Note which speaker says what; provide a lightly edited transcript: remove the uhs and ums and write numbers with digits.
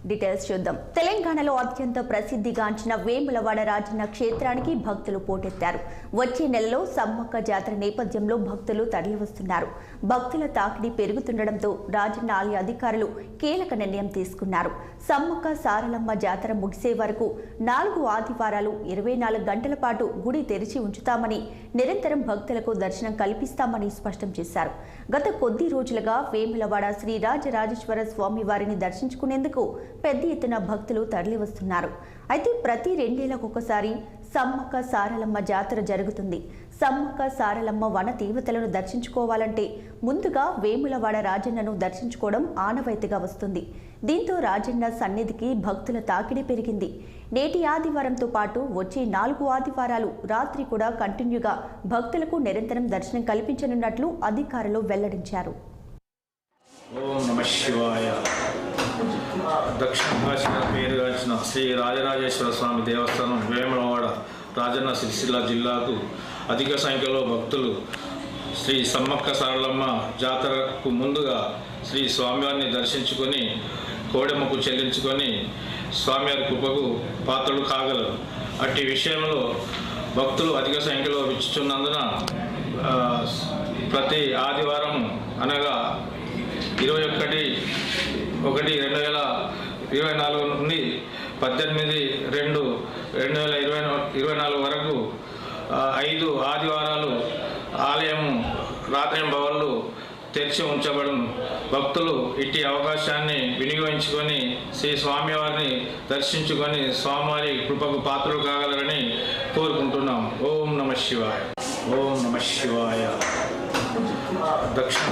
Speaker 1: Details చూద్దాం. తెలంగాణలో అత్యంత ప్రసిద్ధిగాంచిన వేములవాడ రాజన్న క్షేత్రానికి భక్తులు పోటెత్తారు. వచ్చే నెలలో సమ్మక్క జాతర నేపథ్యంలో భక్తులు తరలివస్తున్నారు. భక్తుల తాకిడి పెరుగుతుండటంతో రాజన్న ఆలయ అధికారులు కీలక నిర్ణయం తీసుకున్నారు. సమ్మక్క సారలమ్మ జాతర ముగిసే వరకు 4 ఆదివారాలు 24 గంటల పాటు గుడి తెరిచి ఉంచుతామని, నిరంతరం భక్తులకు దర్శనం కల్పిస్తామని స్పష్టం చేశారు. గత కొద్ది రోజులుగా వేములవాడ శ్రీ రాజరాజేశ్వర స్వామి వారిని దర్శించుకునేందుకు పెద్ద ఎత్తున భక్తులు తరలివస్తున్నారు. అయితే ప్రతి 2 ఏళ్లకొకసారి సమ్మక్క సారలమ్మ జాతర జరుగుతుంది. సమ్మక్క సారలమ్మ వన దేవతలను దర్శించుకోవాలంటే ముందుగా వేములవాడ రాజన్నను దర్శించుకోవడం ఆనవాయితీగా వస్తుంది. దీంతో రాజన్న సన్నిధికి భక్తుల తాకిడి పెరిగింది. నేటి ఆదివారంతో పాటు వచ్చే 4 ఆదివారాలు రాత్రి కూడా కంటిన్యూగా భక్తులకు నిరంతరం దర్శనం కల్పించనున్నట్లు అధికారులు వెల్లడించారు.
Speaker 2: ఓం నమః శివాయ. దక్షిణ కాశీగా పేరుగాంచిన శ్రీ రాజరాజేశ్వర స్వామి దేవస్థానం వేములవాడ రాజన్న సిరిసిల్ల జిల్లాకు అధిక సంఖ్యలో భక్తులు శ్రీ సమ్మక్క సారలమ్మ జాతరకు ముందుగా శ్రీ స్వామివారిని దర్శించుకొని కోడెమ్మకు చెల్లించుకొని స్వామివారి కృపకు పాత్రలు కాగలరు. అట్టి విషయంలో భక్తులు అధిక సంఖ్యలో విచ్చుచున్నందున ప్రతి ఆదివారం అనగా 21/1/2024 నుండి 18/2/2024 వరకు 5 ఆదివారాలు ఆలయం రాత్రింబవళ్ళు తెరిచి ఉంచబడును. భక్తులు ఇట్టి అవకాశాన్ని వినియోగించుకొని శ్రీ స్వామివారిని దర్శించుకొని స్వామివారి కృపకు పాత్రలు కాగలరని కోరుకుంటున్నాం. ఓం నమః శివాయ. ఓం నమః శివాయ. దక్షిణ